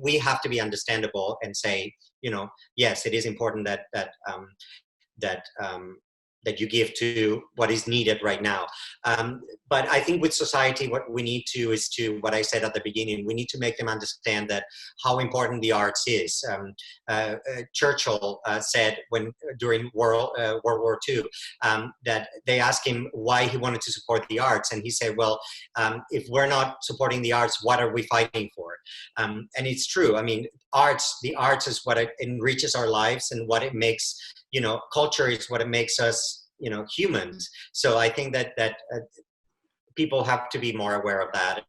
we have to be understandable and say, you know, yes, it is important that you give to what is needed right now. But I think with society, what we need to is to, what I said at the beginning, we need to make them understand that how important the arts is. Churchill said during World War II, that they asked him why he wanted to support the arts. And he said, well, if we're not supporting the arts, what are we fighting for? And it's true. I mean, the arts is what enriches our lives, and what it makes, you know, culture is what it makes us, you know, humans. So I think that people have to be more aware of that.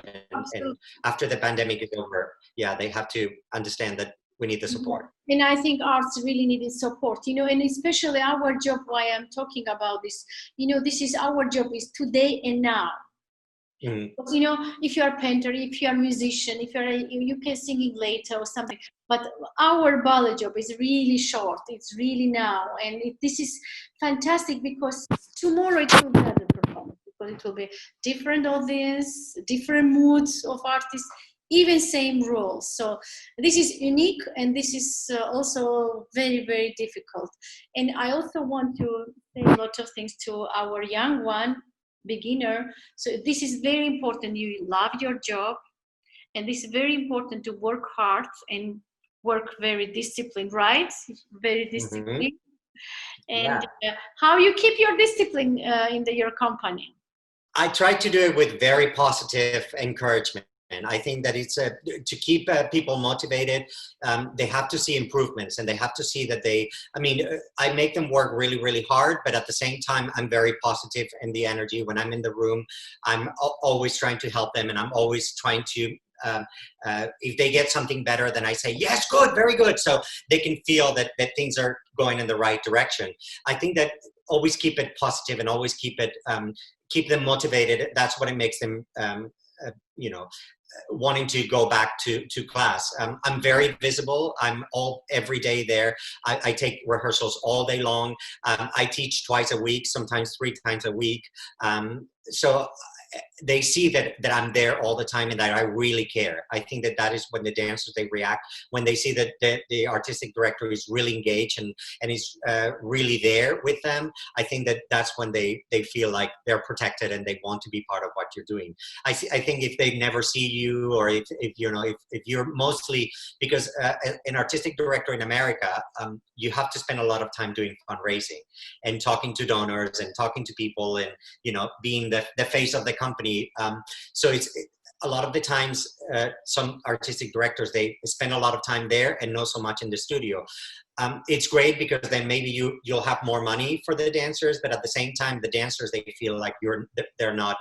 And after the pandemic is over, yeah, they have to understand that we need the support. And I think arts really needed support, you know, and especially our job, why I'm talking about this, you know, this is our job, is today and now. Mhm. Because, you know, if you are a painter, if you are a musician, if you can singing later or something, but our ballet job is really short. It's really now, and this is fantastic because tomorrow it will be another performance, because it will be different audience, different moods of artists, even same roles. So this is unique, and this is also very, very difficult. And I also want to say a lot of things to our young one, beginner. So this is very important. You love your job, and this is very important to work hard and work very disciplined, right? Very Mhm. disciplined. And Yeah. how you keep your discipline in your company? I try to do it with very positive encouragement. And I think that it's to keep people motivated. They have to see improvements, and they have to see that I make them work really, really hard, but at the same time, I'm very positive in the energy. When I'm in the room, I'm always trying to help them, and I'm always trying to, if they get something better, then I say, yes, good, very good. So they can feel that things are going in the right direction. I think that always keep it positive and always keep them motivated. That's what it makes them, wanting to go back to class. I'm very visible. I'm every day there. I take rehearsals all day long. I teach twice a week, sometimes 3 times a week. So they see that I'm there all the time and that I really care. I think that is when the dancers, they react, when they see that the artistic director is really engaged and is really there with them. I think that's when they feel like they're protected and they want to be part of what you're doing. I think if they never see you, or if you're mostly, because an artistic director in America, you have to spend a lot of time doing fundraising and talking to donors and talking to people and being the face of the company. So it's a lot of the times, some artistic directors, they spend a lot of time there and not so much in the studio. It's great because then maybe you'll have more money for the dancers, but at the same time, the dancers, they feel like they're not.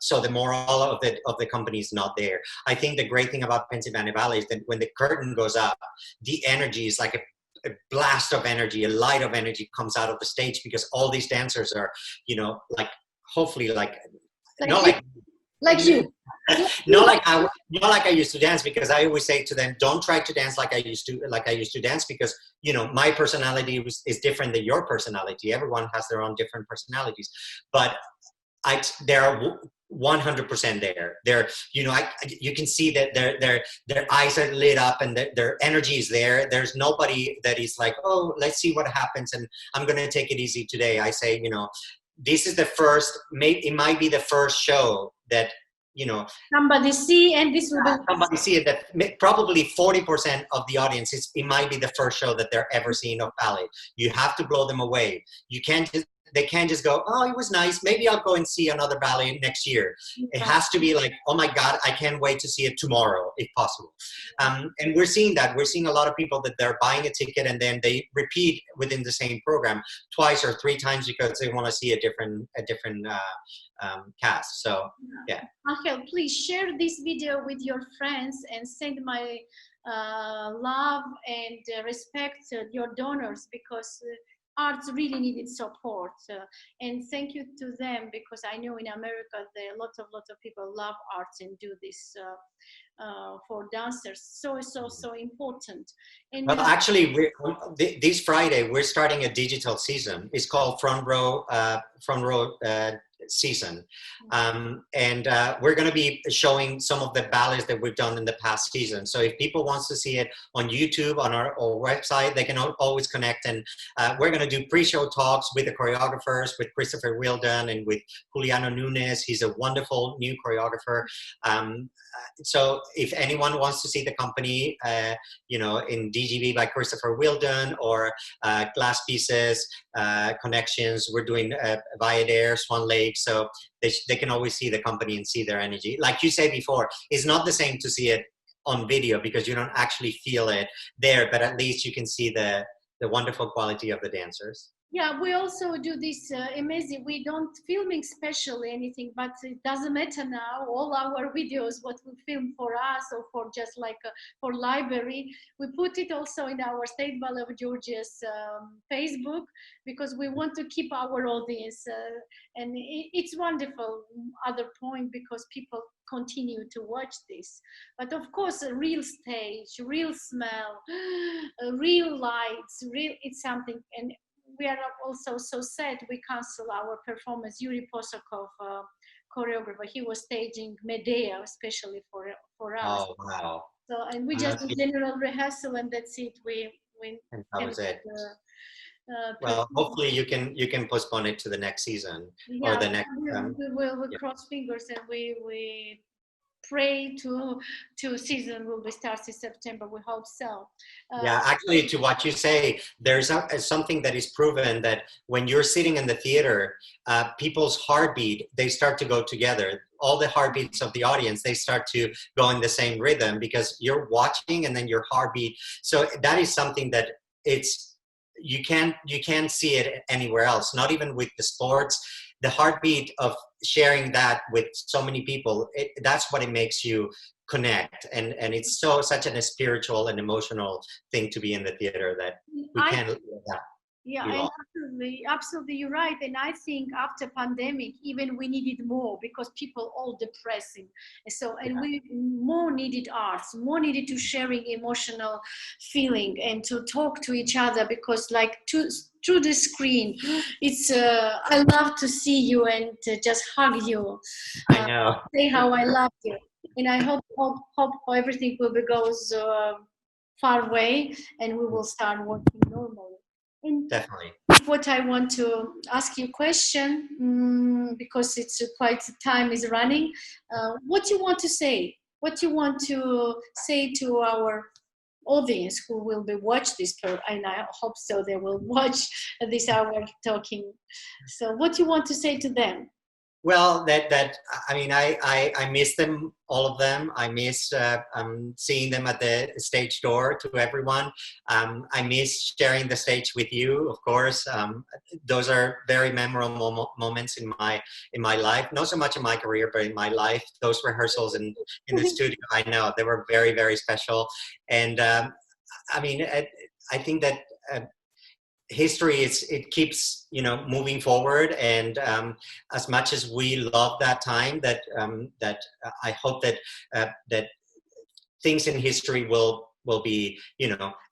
So the morale of the company is not there. I think the great thing about Pennsylvania Ballet is that when the curtain goes up, the energy is like a blast of energy, a light of energy comes out of the stage, because all these dancers are, like, hopefully, like not you, like like you. not like I used to dance, because I always say to them, don't try to dance like I used to dance, because my personality is different than your personality. Everyone has their own different personalities, but they're 100% there. They're, you can see that their eyes are lit up and their energy is there. There's nobody that is like, oh, let's see what happens and I'm going to take it easy today. I say, this is the first, it might be the first show that, somebody see, and this will be somebody see it, that probably 40% of the audience, it might be the first show that they're ever seeing of ballet. You have to blow them away. They can't just go, oh, it was nice, maybe I'll go and see another ballet next year. It has to be like, oh my God, I can't wait to see it tomorrow, if possible. And we're seeing that. We're seeing a lot of people that they're buying a ticket and then they repeat within the same program twice or 3 times because they want to see a different cast. So yeah. Angel, please share this video with your friends and send my love and respect your donors, because arts really needed support, and thank you to them, because I know in America there are lots of people love arts and do this for dancers. So important. And well, actually, this Friday we're starting a digital season. It's called Front Row season, and we're going to be showing some of the ballets that we've done in the past season. So if people wants to see it on YouTube, on our website, they can always connect. And we're going to do pre-show talks with the choreographers, with Christopher Wilden and with Juliano Nunes. He's a wonderful new choreographer. So if anyone wants to see the company, in DGB by Christopher Wilden, or Glass Pieces, Connections, we're doing Viadair, Swan Lake, so they can always see the company and see their energy. Like you said before, it's not the same to see it on video because you don't actually feel it there, but at least you can see the wonderful quality of the dancers. Yeah, we also do this amazing. We don't filming specially anything, but it doesn't matter now. All our videos, what we film for us or for just like for library, we put it also in our State Ballet of Georgia's Facebook, because we want to keep our audience, and it's wonderful. Other point, because people continue to watch this, but of course a real stage, real smell, real lights, real, it's something. And we are also so sad we cancel our performance. Yuri Posokov, choreographer, he was staging Medea especially for us. Oh, wow. So, and we just do general rehearsal and that's it. And that was it. Well, Perform. hopefully you can postpone it to the next season, Yeah, or the next. we will Yeah. cross fingers and we pray to season will be starts in September. We hope so. Yeah, actually, to what you say, there's something that is proven, that when you're sitting in the theater, people's heartbeat, they start to go together. All the heartbeats of the audience, they start to go in the same rhythm, because you're watching and then your heartbeat. So that is something that you can't see it anywhere else, not even with the sports. The heartbeat of sharing that with so many people, that's what it makes you connect, and it's such a spiritual and emotional thing to be in the theater, that we can't. Yeah, and absolutely, you're right. And I think after pandemic, even we needed more, because people all depressing. So, and we more needed arts, more needed to sharing emotional feeling and to talk to each other, because like through the screen, it's I love to see you and just hug you. I know. Say how I love you, and I hope everything will be goes far away, and we will start working normally. And definitely. what I want to ask you a question, because it's quite time is running. What you want to say? What you want to say to our audience who will be watch this and I hope so they will watch this hour talking. So what you want to say to them? Well, I mean, I miss them, all of them. I miss seeing them at the stage door to everyone. I miss sharing the stage with you, of course. Those are very memorable moments in my life. Not so much in my career, but in my life. Those rehearsals in the studio, I know they were very, very special. And I mean, I think that. History, it keeps moving forward, and as much as we love that time, that I hope that that things in history will be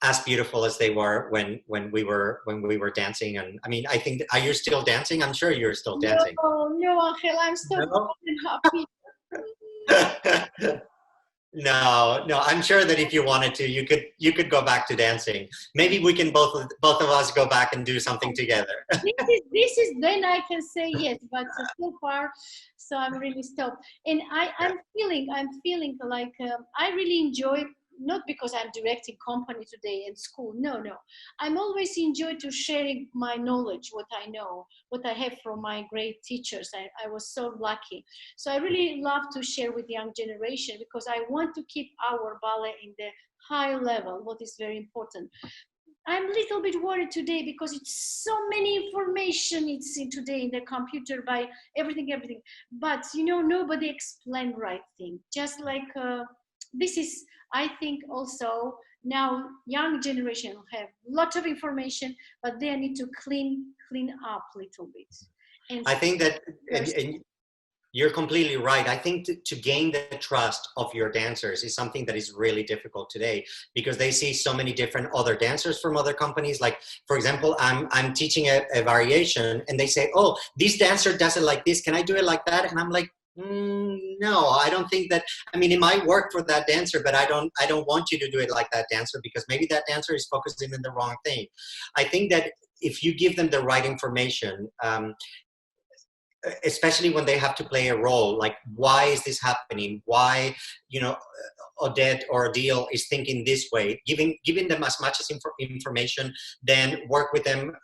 as beautiful as they were when we were dancing. And I mean, I think, are you still dancing? I'm sure you're still dancing. No, Angel, I'm still happy. No, I'm sure that if you wanted to, you could go back to dancing. Maybe we can both of us go back and do something together. This is then I can say yes, but so far, so I'm really stopped. And I'm feeling like I really enjoy, not because I'm directing company today in school. No. I'm always enjoy to sharing my knowledge, what I know, what I have from my great teachers. I was so lucky. So I really love to share with the young generation, because I want to keep our ballet in the high level, what is very important. I'm a little bit worried today, because it's so many information it's in today in the computer by everything. But nobody explained right thing. Just like this is, I think also now young generation have a lot of information, but they need to clean up a little bit. And I think that, and you're completely right. I think to gain the trust of your dancers is something that is really difficult today, because they see so many different other dancers from other companies. Like, for example, I'm teaching a variation, and they say, "Oh, this dancer does it like this. Can I do it like that?" And I'm like, no, I don't think that. I mean, it might work for that dancer, but I don't want you to do it like that dancer, because maybe that dancer is focusing in the wrong thing. I think that if you give them the right information, especially when they have to play a role, like, why is this happening? Why, Odette or Adil is thinking this way, giving them as much as information, then work with them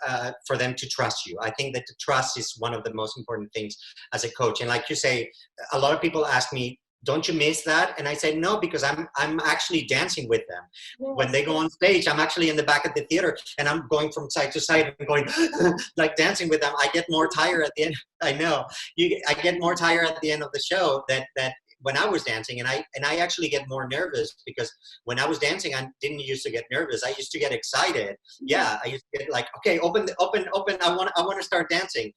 for them to trust you. I think that the trust is one of the most important things as a coach. And like you say, a lot of people ask me, don't you miss that? And I said, no, because I'm actually dancing with them. Yes. When they go on stage, I'm actually in the back of the theater and I'm going from side to side and going like dancing with them. I get more tired at the end. I know I get more tired at the end of the show that when I was dancing, and I actually get more nervous, because when I was dancing, I didn't used to get nervous. I used to get excited. Yeah, I used to get like, okay, open. I want to start dancing.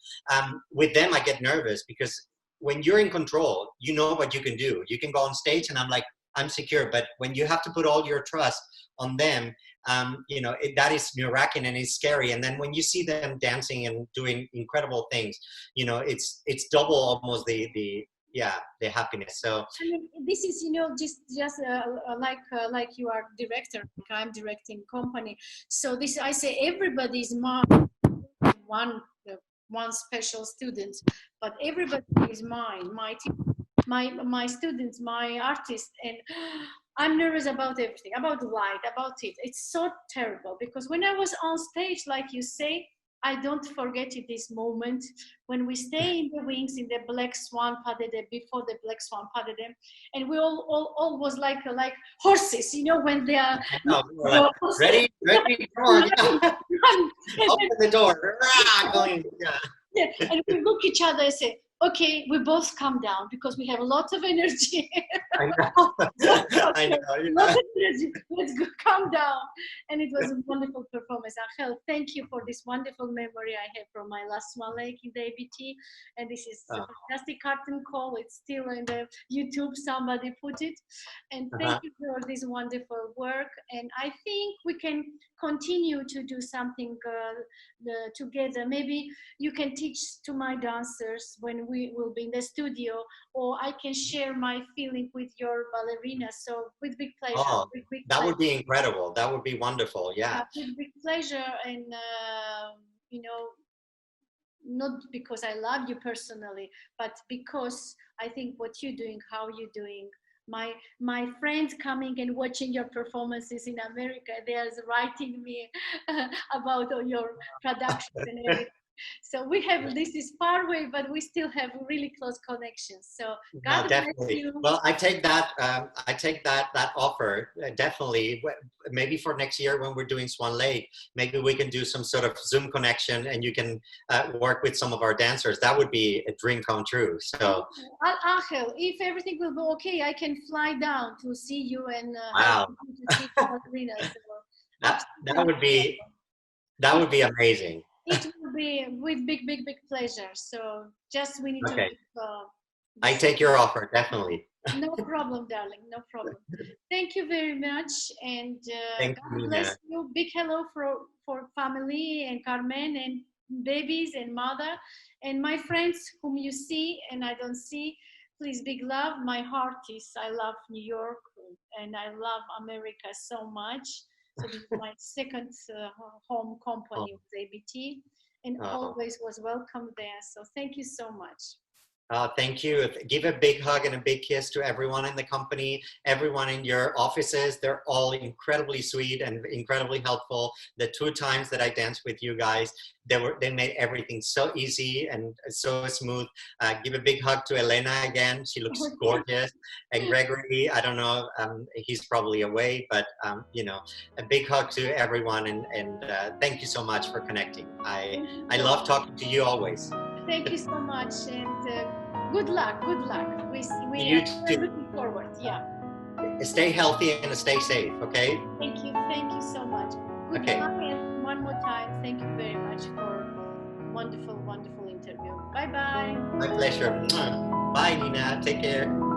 With them, I get nervous because when you're in control, you know what you can do. You can go on stage and I'm secure. But when you have to put all your trust on them, you know, that is nerve-wracking and it's scary. And then when you see them dancing and doing incredible things, you know, it's double almost the happiness. So I mean, this is, you know, just like you are director, like I'm directing company. So this, I say, everybody's mine. One special student, but everybody is mine, my team, my students, my artists, and I'm nervous about everything, about the light, about it. It's so terrible, because when I was on stage, like you say, I don't forget it, this moment when we stay in the wings in the Black Swan pas de deux, before the Black Swan pas de deux, and we all was like horses, you know, when they are ready, come on, open the door, going, yeah. Yeah, and we look each other and say, okay, we both come down because we have a lot of energy. I know. I know. Lot of energy. Let's go, calm down. And it was a wonderful performance. Ángel, thank you for this wonderful memory I have from my last Swan Lake in the ABT. And this is a fantastic curtain call. It's still in the YouTube. Somebody put it. And thank you for this wonderful work. And I think we can continue to do something together. Maybe you can teach to my dancers when we will be in the studio, or I can share my feeling with your ballerina. So with big pleasure. Oh, big that pleasure. would be incredible. That would be wonderful. Yeah. With big pleasure. And you know, not because I love you personally, but because I think what you're doing, how you're doing. My friends coming and watching your performances in America, they are writing me about all your productions and everything. So we have, this is far away, but we still have really close connections. So God bless you. Well, I take that offer, definitely. Maybe for next year when we're doing Swan Lake, maybe we can do some sort of Zoom connection and you can work with some of our dancers. That would be a dream come true. So Ángel, if everything will go okay, I can fly down to see you and wow. to see Ballerina. So that would be amazing. It will be with big pleasure. So just we need to. I take your offer, definitely. No problem, darling. No problem. Thank you very much, and God bless you. Big hello for family and Carmen and babies and mother and my friends whom you see and I don't see. Please, big love. My heart is. I love New York and I love America so much. So this is my second home company with ABT, and always was welcome there. So thank you so much. Thank you. Give a big hug and a big kiss to everyone in the company, everyone in your offices. They're all incredibly sweet and incredibly helpful. The 2 times that I danced with you guys, they made everything so easy and so smooth. Give a big hug to Elena again. She looks gorgeous. And Gregory, I don't know, he's probably away, but you know, a big hug to everyone and thank you so much for connecting. I love talking to you always. Thank you so much, and good luck. Good luck. We you are looking forward. Yeah. Stay healthy and stay safe. Okay. Thank you. Thank you so much. Goodbye, and one more time, thank you very much for wonderful interview. Bye bye. My pleasure. Bye, Nina. Take care.